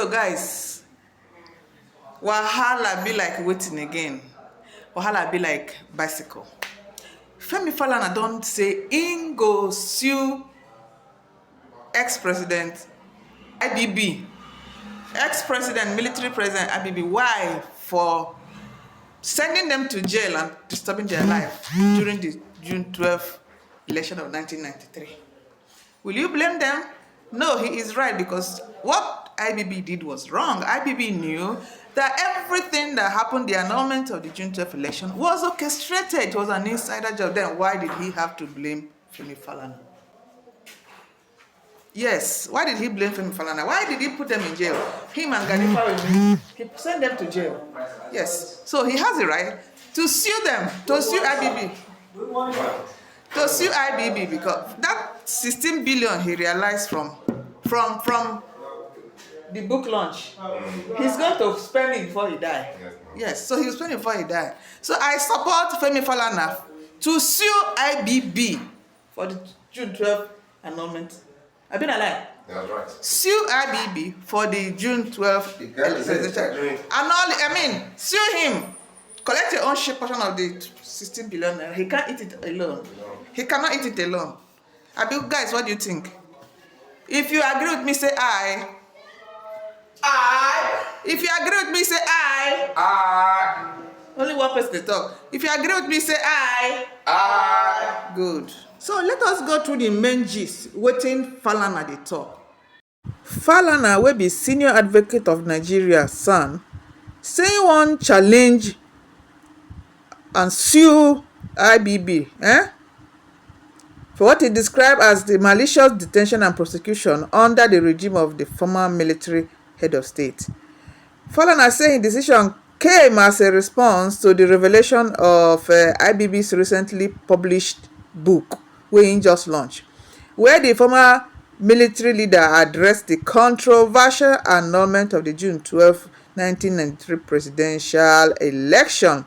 So guys, wahala be like waiting again. Wahala be like bicycle. Femi Falana don't say in go sue ex-president IBB, ex-president, military president IBB. Why? For sending them to jail and disturbing their life during the June 12th election of 1993. Will you blame them? No, he is right, because what IBB did was wrong. IBB knew that everything that happened, the annulment of the June 12th election, was orchestrated. It was an insider job. Then why did he have to blame Femi Falana? Yes, why did he blame Femi Falana? Why did he put them in jail? Him and Ganifa, he sent them to jail. Yes, so he has the right to sue them, to sue IBB. To sue IBB because that 16 billion he realized from the book launch, he's going to spend it before he dies. Yes, so he'll spend it before he dies. So I support Femi Falana to sue IBB for the June 12th annulment. I've been alive. That's right. Sue IBB for the June 12th sue him. Collect your own share portion of the 16 billion. He can't eat it alone. He cannot eat it alone. Guys, what do you think? If you agree with me, say aye. Aye. If you agree with me, say aye. Aye. Only one person to talk. If you agree with me, say aye. Aye. Good. So let us go through the main gist. Waiting Falana the talk. Falana will be senior advocate of Nigeria SAN, saying one challenge and sue IBB for what he described as the malicious detention and prosecution under the regime of the former military head of state. Falana saying his decision came as a response to the revelation of IBB's recently published book, wey he just launched, where the former military leader addressed the controversial annulment of the June 12, 1993 presidential election,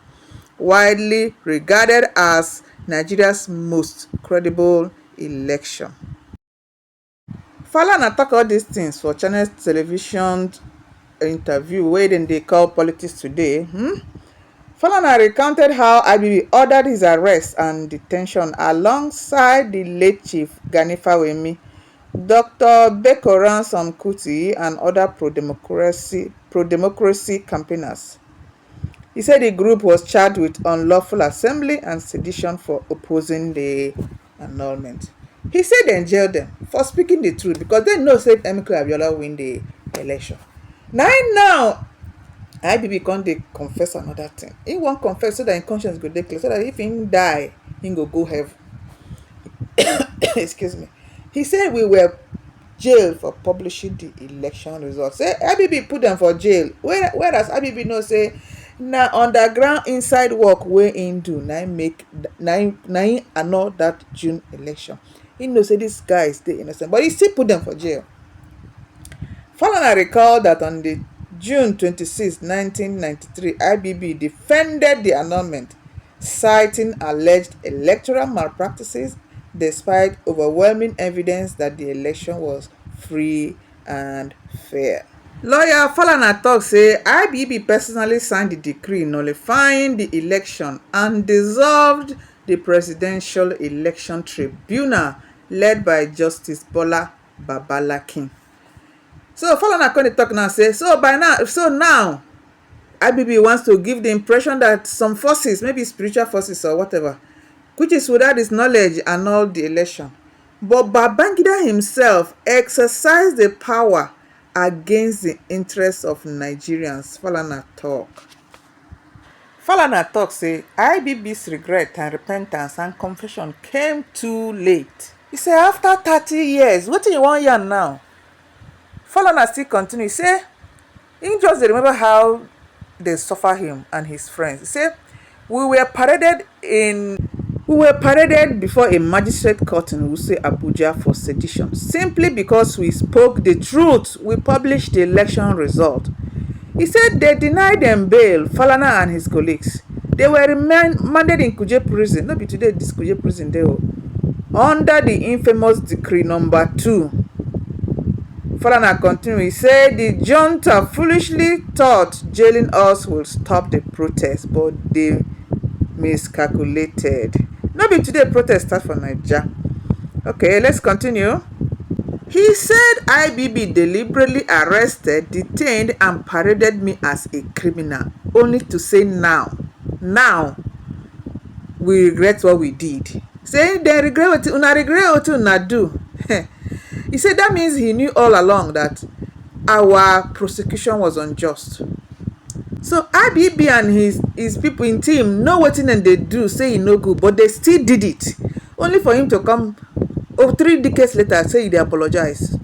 widely regarded as Nigeria's most credible election. Falana talk all these things for Channels television interview wey they call Politics Today. Falana recounted how IBB ordered his arrest and detention alongside the late Chief Gani Fawemi, Dr. Beko Ransom Kuti, and other pro-democracy campaigners. He said the group was charged with unlawful assembly and sedition for opposing the annulment. He said they jailed them for speaking the truth because they know say Emeka Abiola win the election. Now, IBB can't confess another thing. He won't confess so that his conscience go dey clear, so that if he die, he go heaven. Excuse me. He said we were jailed for publishing the election results. Say IBB put them for jail. Whereas IBB no say na underground inside work wey him do na him annul that June election. He know say these guys dey innocent, but he still put them for jail. Falana recalled that on the June 26, 1993, IBB defended the annulment, citing alleged electoral malpractices despite overwhelming evidence that the election was free and fair. Lawyer Falana talk say IBB personally signed the decree nullifying the election and dissolved the Presidential Election Tribunal led by Justice Bola Babalakin. So Falana can talk now say so now IBB wants to give the impression that some forces, maybe spiritual forces or whatever, which is without his knowledge, annulled the election. But Babangida himself exercised the power against the interests of Nigerians. Falana talk say IBB's regret and repentance and confession came too late. He said after 30 years, what do you want here now? Falana still continue. He say he just remember how they suffer him and his friends. He say we were paraded before a magistrate court in Wuse, Abuja for sedition simply because we spoke the truth. We published the election result. He said they denied them bail, Falana and his colleagues. They were remanded in Kuje prison, not be today this Kuje prison there, under the infamous decree number 2. Falana continue, he say the junta foolishly thought jailing us will stop the protest, but they miscalculated. No be today protest start for Naija. Okay, let's continue. He said IBB deliberately arrested, detained and paraded me as a criminal, only to say now we regret what we did. Say dem regret wetin una do. He said that means he knew all along that our prosecution was unjust. So IBB and his people in team know wetin dem dey do, say e no good, but they still did it, only for him to come 3 decades later say he dey apologize.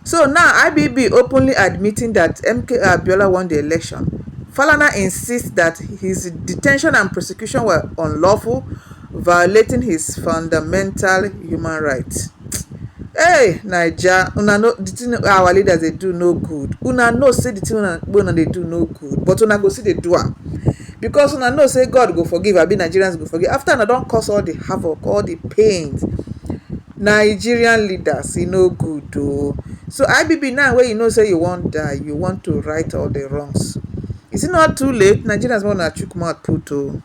So now IBB openly admitting that MK Abiola won the election. Falana insists that his detention and prosecution were unlawful, violating his fundamental human rights. Hey Naija, una know the thing our leaders dey do no good. Una know say the thing una dey do no good, but una go still dey do am, because una know say God go forgive, abi Nigerians go forgive after una don cause all the havoc, all the pains. Nigerian leaders, e no good oo. So IBB now wey you know say you wan die, you want to right all the wrongs. Is it not too late? Nigerians want una chook mouth put oo.